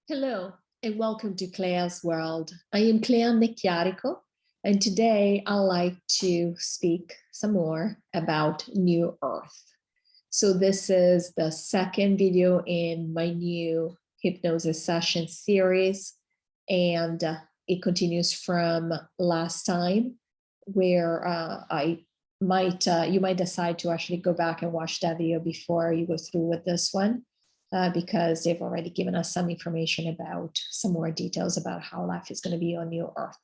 Hello and welcome to CLEA'S World. I am Clea Necchiarico, and today I'd like to speak some more about New Earth. So this is the second video in my new hypnosis session series, and it continues from last time, where you might decide to actually go back and watch that video before you go through with this one. Because they've already given us some information about some more details about how life is going to be on New Earth.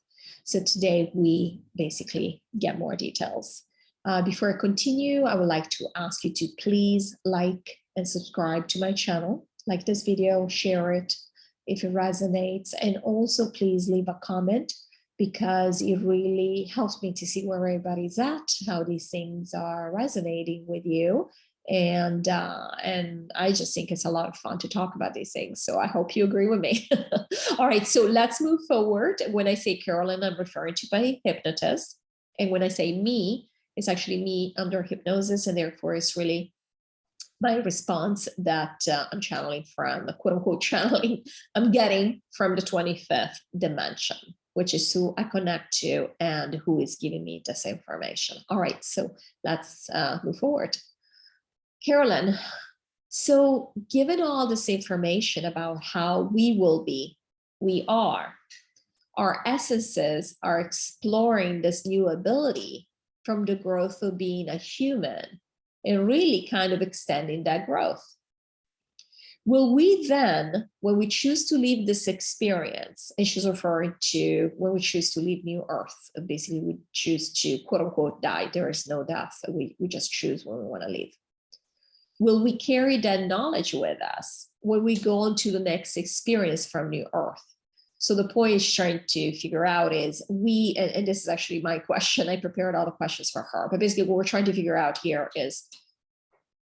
So today we basically get more details. Before I continue, I would like to ask you to please like and subscribe to my channel. Like this video, share it if it resonates, and also please leave a comment because it really helps me to see where everybody's at, how these things are resonating with you. And I just think it's a lot of fun to talk about these things. So I hope you agree with me. All right, so let's move forward. When I say Carolyn, I'm referring to my hypnotist. And when I say me, it's actually me under hypnosis. And therefore it's really my response that I'm channeling from, quote unquote channeling, I'm getting from the 25th dimension, which is who I connect to and who is giving me this information. All right, so let's move forward. Carolyn, so given all this information about how we will be, we are, our essences are exploring this new ability from the growth of being a human and really kind of extending that growth. Will we then, when we choose to leave this experience, and she's referring to when we choose to leave New Earth, basically we choose to quote unquote die, there is no death, we just choose when we want to leave. Will we carry that knowledge with us when we go on to the next experience from New Earth? So the point is trying to figure out is and this is actually my question, I prepared all the questions for her, but basically what we're trying to figure out here is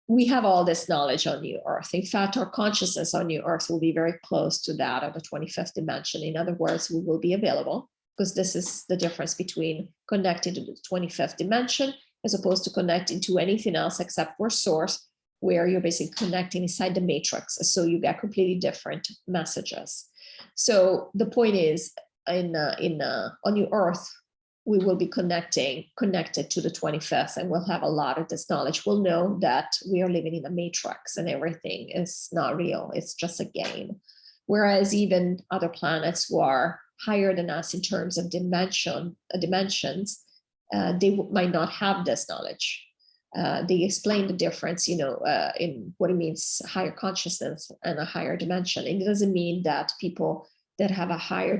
we have all this knowledge on New Earth. In fact, our consciousness on New Earth will be very close to that of the 25th dimension. In other words, we will be available, because this is the difference between connecting to the 25th dimension as opposed to connecting to anything else except for source, where you're basically connecting inside the matrix. So you get completely different messages. So the point is on New Earth, we will be connected to the 25th, and we'll have a lot of this knowledge. We'll know that we are living in a matrix and everything is not real. It's just a game. Whereas even other planets who are higher than us in terms of dimensions, they might not have this knowledge. They explain the difference, in what it means higher consciousness and a higher dimension. And it doesn't mean that people that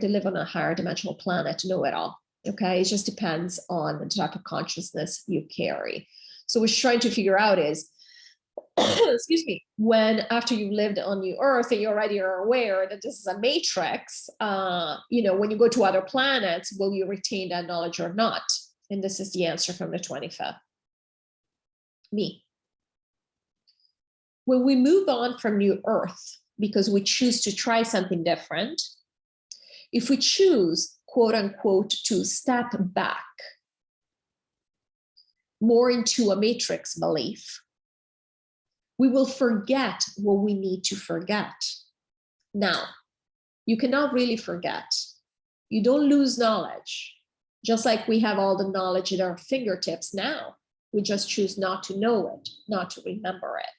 they live on a higher dimensional planet know it all. Okay, it just depends on the type of consciousness you carry. So what we're trying to figure out is, excuse me, when after you've lived on New Earth and you already are aware that this is a matrix, when you go to other planets, will you retain that knowledge or not? And this is the answer from the 25th. Me. When we move on from New Earth, because we choose to try something different, if we choose, quote unquote, to step back more into a matrix belief, we will forget what we need to forget. Now, you cannot really forget. You don't lose knowledge, just like we have all the knowledge at our fingertips now. We just choose not to know it, not to remember it.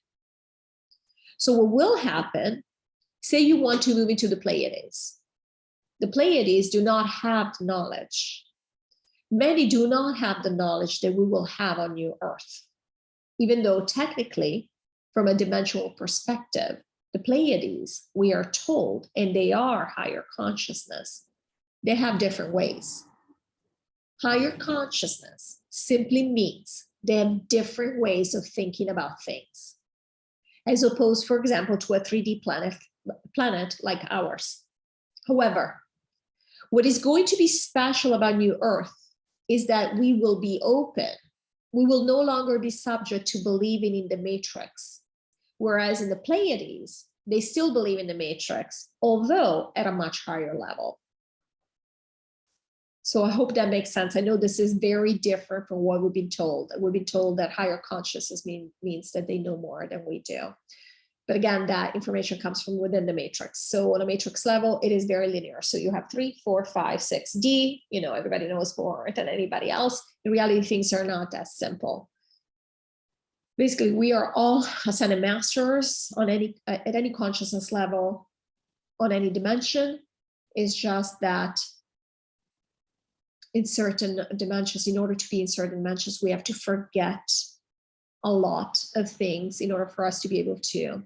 So what will happen, say you want to move into the Pleiades. The Pleiades do not have the knowledge. Many do not have the knowledge that we will have on New Earth, even though technically, from a dimensional perspective, the Pleiades, we are told, and they are higher consciousness, they have different ways. Higher consciousness simply means they have different ways of thinking about things, as opposed, for example, to a 3D planet like ours. However, what is going to be special about New Earth is that we will be open. We will no longer be subject to believing in the matrix. Whereas in the Pleiades, they still believe in the matrix, although at a much higher level. So I hope that makes sense. I know this is very different from what we've been told. We've been told that higher consciousness means that they know more than we do. But again, that information comes from within the matrix. So on a matrix level, it is very linear. So you have 3, 4, 5, 6, D, you know, everybody knows more than anybody else. In reality, things are not as simple. Basically, we are all ascended masters on at any consciousness level, on any dimension. It's just that in certain dimensions, in order to be in certain dimensions, we have to forget a lot of things in order for us to be able to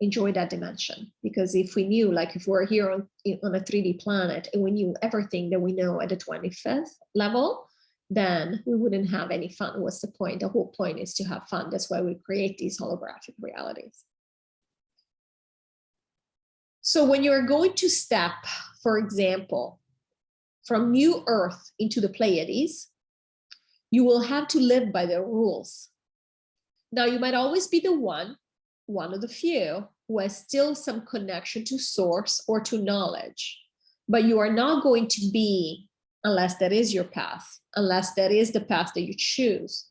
enjoy that dimension. Because if we knew, like if we're here on a 3D planet and we knew everything that we know at the 25th level, then we wouldn't have any fun. What's the point? The whole point is to have fun. That's why we create these holographic realities. So when you're going to step, for example, from New Earth into the Pleiades, you will have to live by their rules. Now, you might always be the one of the few who has still some connection to source or to knowledge, but you are not going to be, unless that is your path, unless that is the path that you choose,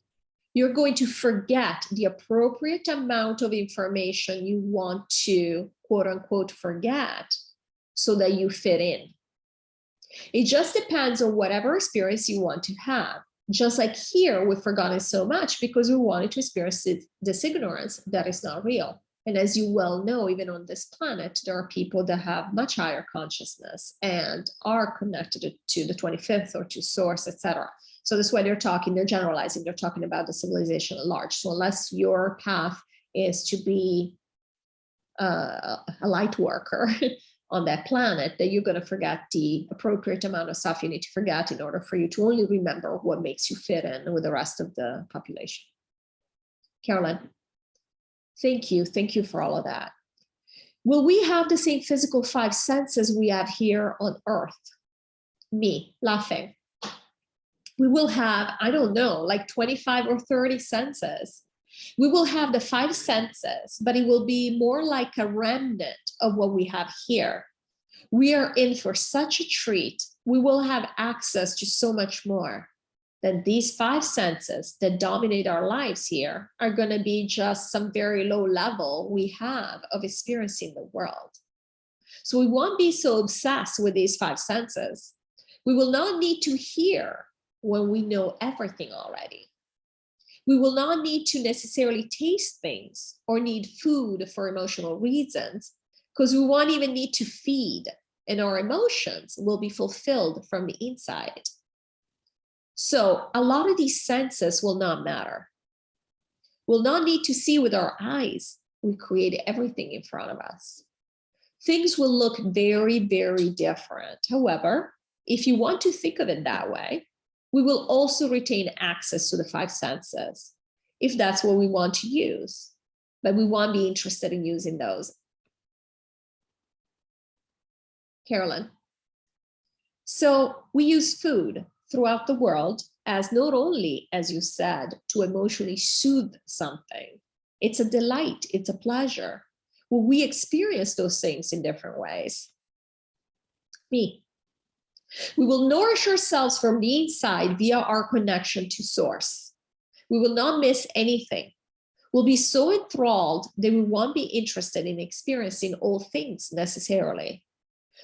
you're going to forget the appropriate amount of information you want to, quote unquote, forget so that you fit in. It just depends on whatever experience you want to have. Just like here, we've forgotten so much because we wanted to experience this ignorance that is not real. And as you well know, even on this planet, there are people that have much higher consciousness and are connected to the 25th or to source, etc. So that's why they're generalizing, they're talking about the civilization at large. So unless your path is to be a light worker on that planet, that you're going to forget the appropriate amount of stuff you need to forget in order for you to only remember what makes you fit in with the rest of the population. Carolyn, thank you for all of that. Will we have the same physical 5 senses we have here on Earth? Me, laughing. We will have, I don't know, like 25 or 30 senses. We will have the 5 senses, but it will be more like a remnant of what we have here. We are in for such a treat. We will have access to so much more. That these 5 senses that dominate our lives here are going to be just some very low level we have of experiencing the world. So we won't be so obsessed with these 5 senses. We will not need to hear when we know everything already. We will not need to necessarily taste things or need food for emotional reasons, because we won't even need to feed, and our emotions will be fulfilled from the inside. So a lot of these senses will not matter. We'll not need to see with our eyes. We create everything in front of us. Things will look very, very different. However, if you want to think of it that way, we will also retain access to the 5 senses, if that's what we want to use, but we won't be interested in using those. Carolyn. So we use food throughout the world as not only, as you said, to emotionally soothe something. It's a delight, it's a pleasure. Well, we experience those things in different ways. Me. We will nourish ourselves from the inside via our connection to source. We will not miss anything. We'll be so enthralled that we won't be interested in experiencing all things necessarily.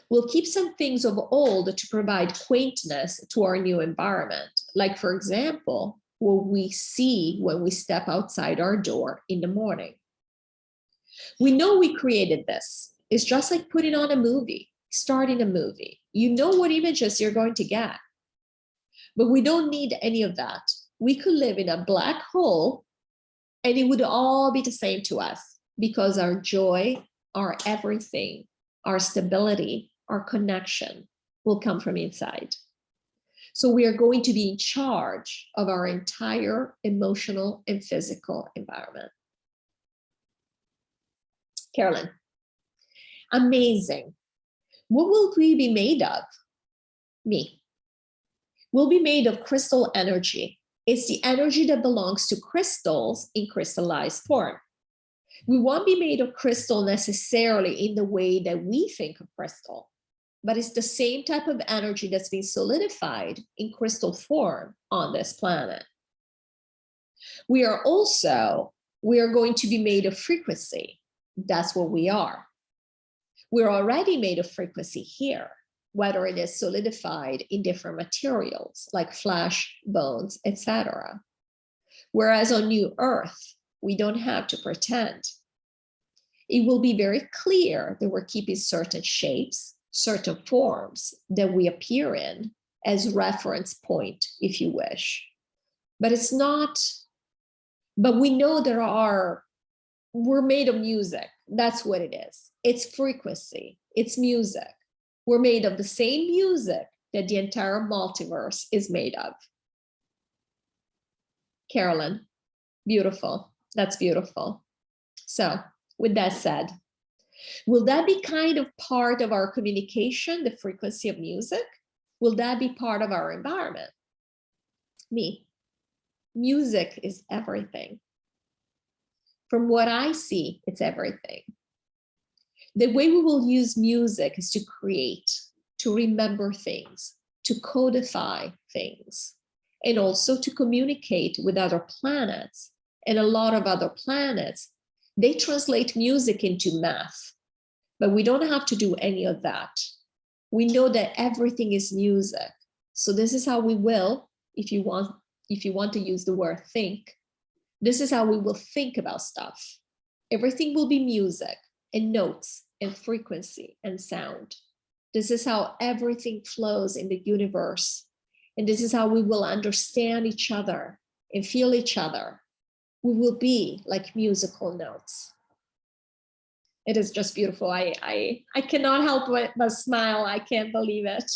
We'll keep some things of old to provide quaintness to our new environment. Like, for example, what we see when we step outside our door in the morning. We know we created this. It's just like putting on a movie, starting a movie. You know what images you're going to get, but we don't need any of that. We could live in a black hole and it would all be the same to us, because our joy, our everything, our stability, our connection will come from inside. So we are going to be in charge of our entire emotional and physical environment. Carolyn, amazing. What will we be made of? Me. We'll be made of crystal energy. It's the energy that belongs to crystals in crystallized form. We won't be made of crystal necessarily in the way that we think of crystal, but it's the same type of energy that's been solidified in crystal form on this planet. We are going to be made of frequency. That's what we are. We're already made of frequency here, whether it is solidified in different materials like flesh, bones, etc. Whereas on New Earth, we don't have to pretend. It will be very clear that we're keeping certain shapes, certain forms that we appear in as reference point, if you wish. But it's not, but we know we're made of music. That's what it is. It's frequency, it's music. We're made of the same music that the entire multiverse is made of. Carolyn, beautiful. That's beautiful. So with that said, will that be kind of part of our communication, the frequency of music? Will that be part of our environment? Me. Music is everything. From what I see, it's everything. The way we will use music is to create, to remember things, to codify things, and also to communicate with other planets. And a lot of other planets, they translate music into math, but we don't have to do any of that. We know that everything is music. So this is how we will, if you want to use the word think, this is how we will think about stuff. Everything will be music and notes and frequency and sound. This is how everything flows in the universe. And this is how we will understand each other and feel each other. We will be like musical notes. It is just beautiful. I cannot help but smile. I can't believe it.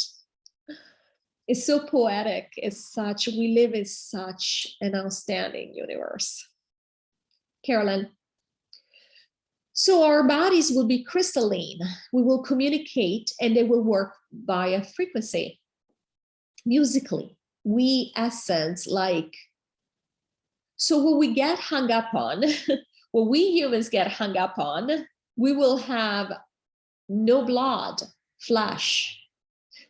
It's so poetic. We live in such an outstanding universe. Carolyn. So our bodies will be crystalline. We will communicate and they will work via frequency. Musically, we essence like, so what we get hung up on, what we humans get hung up on, we will have no blood, flesh.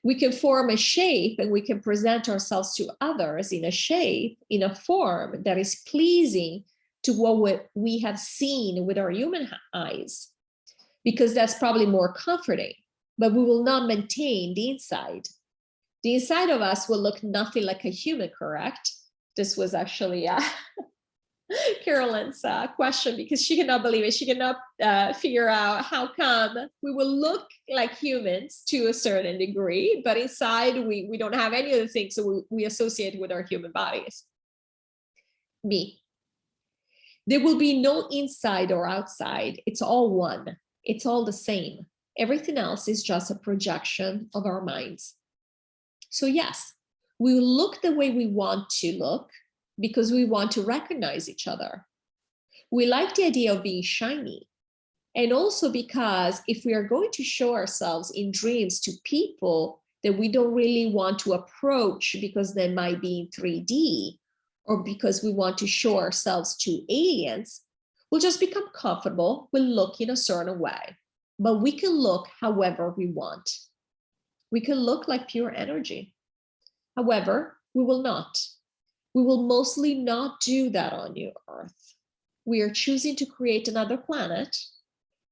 We can form a shape and we can present ourselves to others in a shape, in a form that is pleasing to what we have seen with our human eyes, because that's probably more comforting, but we will not maintain the inside. The inside of us will look nothing like a human, correct? This was actually Carolyn's question, because she cannot believe it. She cannot figure out how come we will look like humans to a certain degree, but inside we don't have any of the things that we associate with our human bodies. Me. There will be no inside or outside. It's all one. It's all the same. Everything else is just a projection of our minds. So yes, we will look the way we want to look because we want to recognize each other. We like the idea of being shiny. And also because if we are going to show ourselves in dreams to people that we don't really want to approach because they might be in 3D, or because we want to show ourselves to aliens, we'll just become comfortable with looking a certain way. But we can look however we want. We can look like pure energy. However, we will not. We will mostly not do that on New Earth. We are choosing to create another planet,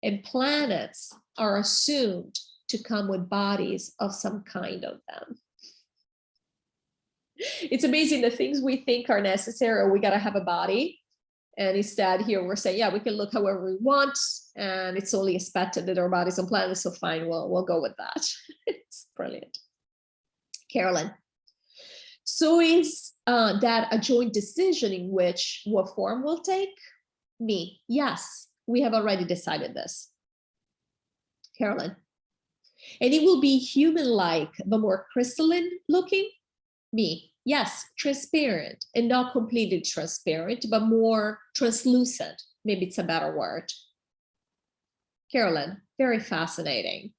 and planets are assumed to come with bodies of some kind of them. It's amazing the things we think are necessary, or we got to have a body. And instead here we're saying, yeah, we can look however we want. And it's only expected that our bodies on planets, so fine, we'll go with that. It's brilliant. Carolyn. So is that a joint decision in which what form will take? Me. Yes, we have already decided this. Carolyn. And it will be human-like, but more crystalline looking? Me. Yes, transparent, and not completely transparent, but more translucent. Maybe it's a better word. Carolyn, very fascinating.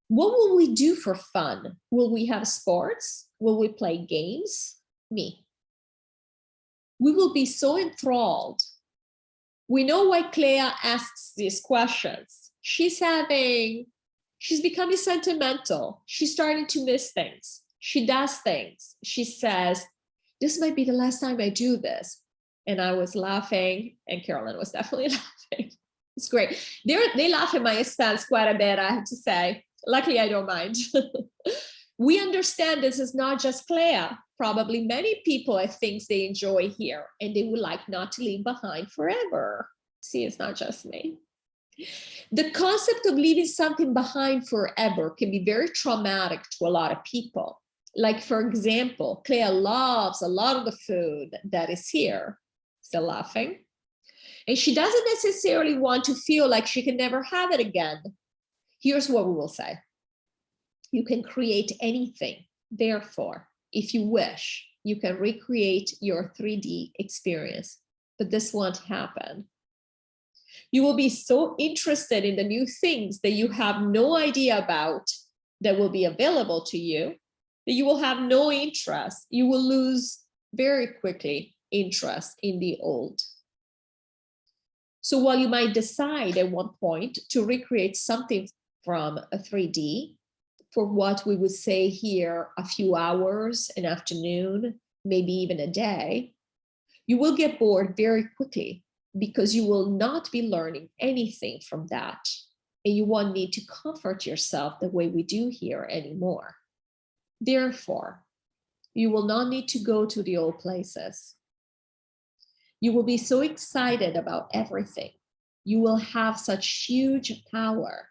What will we do for fun? Will we have sports? Will we play games? Me. We will be so enthralled. We know why Clea asks these questions. She's becoming sentimental. She's starting to miss things. She does things. She says, this might be the last time I do this. And I was laughing, and Carolyn was definitely laughing. It's great. They laugh at my expense quite a bit, I have to say. Luckily, I don't mind. We understand this is not just Clea. Probably many people have things they enjoy here and they would like not to leave behind forever. See, it's not just me. The concept of leaving something behind forever can be very traumatic to a lot of people. Like, for example, Clea loves a lot of the food that is here. Still laughing. And she doesn't necessarily want to feel like she can never have it again. Here's what we will say. You can create anything. Therefore, if you wish, you can recreate your 3D experience, but this won't happen. You will be so interested in the new things that you have no idea about that will be available to you, that you will have no interest. You will lose very quickly interest in the old. So while you might decide at one point to recreate something from a 3D, for what we would say here, a few hours, an afternoon, maybe even a day, you will get bored very quickly because you will not be learning anything from that. And you won't need to comfort yourself the way we do here anymore. Therefore, you will not need to go to the old places. You will be so excited about everything. You will have such huge power.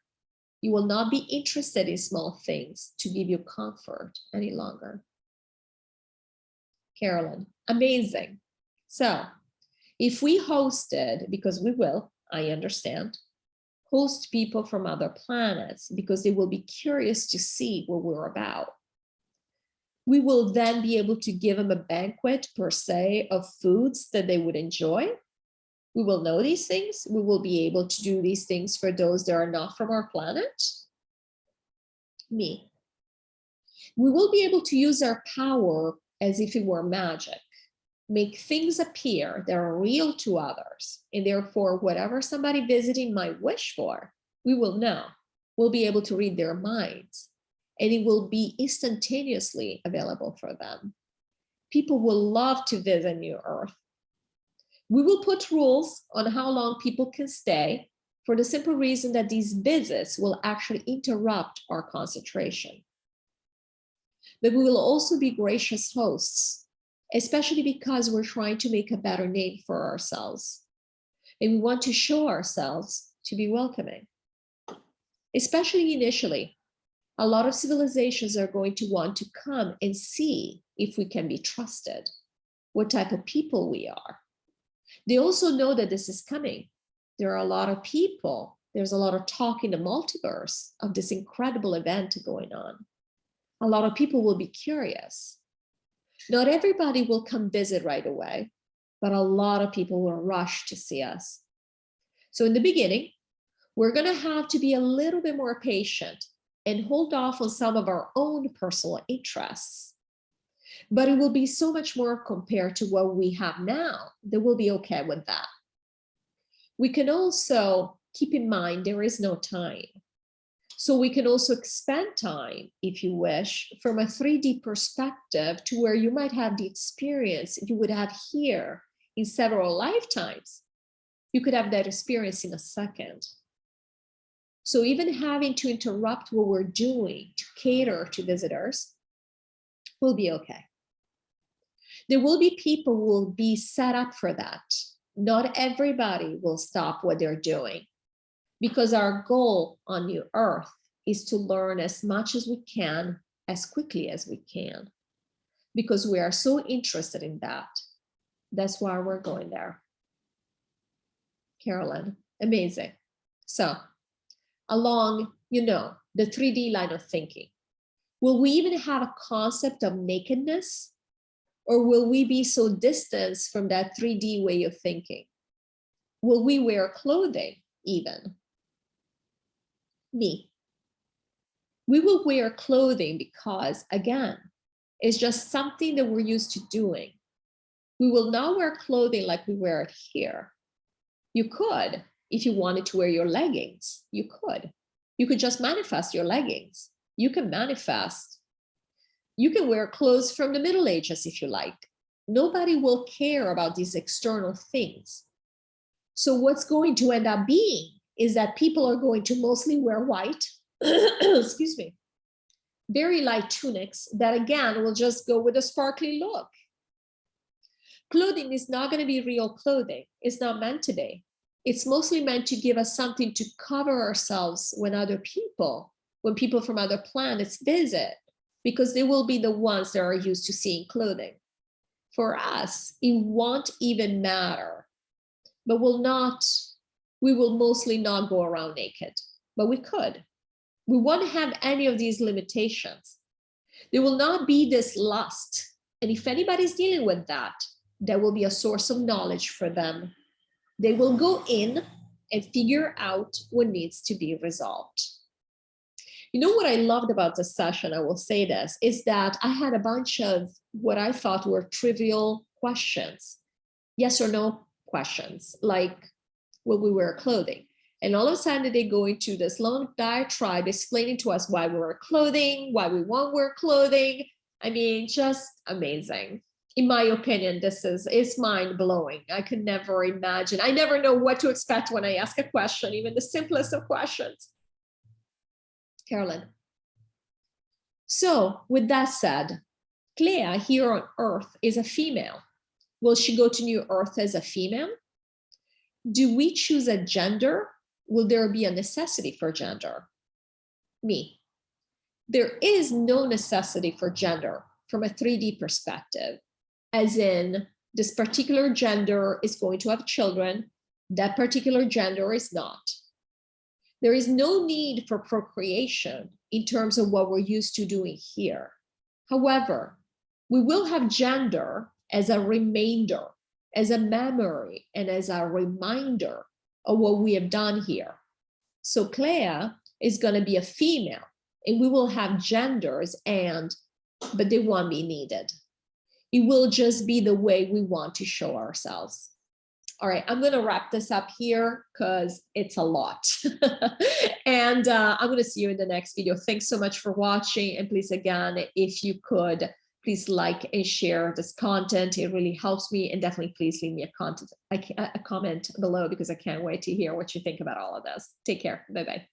You will not be interested in small things to give you comfort any longer. Carolyn, amazing. So if we hosted, because we will, I understand, host people from other planets because they will be curious to see what we're about. We will then be able to give them a banquet per se of foods that they would enjoy. We will know these things. We will be able to do these things for those that are not from our planet. Me. We will be able to use our power as if it were magic, make things appear that are real to others. And therefore, whatever somebody visiting might wish for, we will know. We'll be able to read their minds, and it will be instantaneously available for them. People will love to visit New Earth. We will put rules on how long people can stay for the simple reason that these visits will actually interrupt our concentration. But we will also be gracious hosts, especially because we're trying to make a better name for ourselves. And we want to show ourselves to be welcoming. Especially initially, a lot of civilizations are going to want to come and see if we can be trusted, what type of people we are. They also know that this is coming. There are a lot of people, there's a lot of talk in the multiverse of this incredible event going on. A lot of people will be curious. Not everybody will come visit right away, but a lot of people will rush to see us. So in the beginning, we're going to have to be a little bit more patient and hold off on some of our own personal interests. But it will be so much more compared to what we have now that we'll be okay with that. We can also keep in mind there is no time. So we can also expand time, if you wish, from a 3D perspective to where you might have the experience you would have here in several lifetimes. You could have that experience in a second. So even having to interrupt what we're doing to cater to visitors will be okay. There will be people who will be set up for that. Not everybody will stop what they're doing, because our goal on New Earth is to learn as much as we can, as quickly as we can, because we are so interested in that. That's why we're going there. Carolyn, amazing. So along, the 3D line of thinking, will we even have a concept of nakedness? Or will we be so distanced from that 3D way of thinking? Will we wear clothing even? Me. We will wear clothing because, again, it's just something that we're used to doing. We will not wear clothing like we wear it here. You could, if you wanted to wear your leggings, you could. You could just manifest your leggings. You can manifest. You can wear clothes from the Middle Ages if you like. Nobody will care about these external things. So what's going to end up being is that people are going to mostly wear white, excuse me, very light tunics that again will just go with a sparkly look. Clothing is not going to be real clothing. It's not meant to be. It's mostly meant to give us something to cover ourselves when people from other planets visit, because they will be the ones that are used to seeing clothing. For us, it won't even matter, but we will mostly not go around naked, but we could. We won't have any of these limitations. There will not be this lust. And if anybody's dealing with that, that will be a source of knowledge for them. They will go in and figure out what needs to be resolved. You know what I loved about this session, I will say this, is that I had a bunch of what I thought were trivial questions, yes or no questions, like will we wear clothing? And all of a sudden they go into this long diatribe explaining to us why we wear clothing, why we won't wear clothing. I mean, just amazing. In my opinion, it's mind-blowing. I could never imagine. I never know what to expect when I ask a question, even the simplest of questions. Carolyn. So with that said, Clea here on Earth is a female. Will she go to New Earth as a female? Do we choose a gender? Will there be a necessity for gender? Me. There is no necessity for gender from a 3D perspective, as in this particular gender is going to have children, that particular gender is not. There is no need for procreation in terms of what we're used to doing here. However, we will have gender as a remainder, as a memory, and as a reminder of what we have done here. So Clea is going to be a female, and we will have genders, but they won't be needed. It will just be the way we want to show ourselves. All right, I'm going to wrap this up here because it's a lot. And I'm going to see you in the next video. Thanks so much for watching. And please, again, if you could, please like and share this content. It really helps me. And definitely please leave me a comment below, because I can't wait to hear what you think about all of this. Take care. Bye-bye.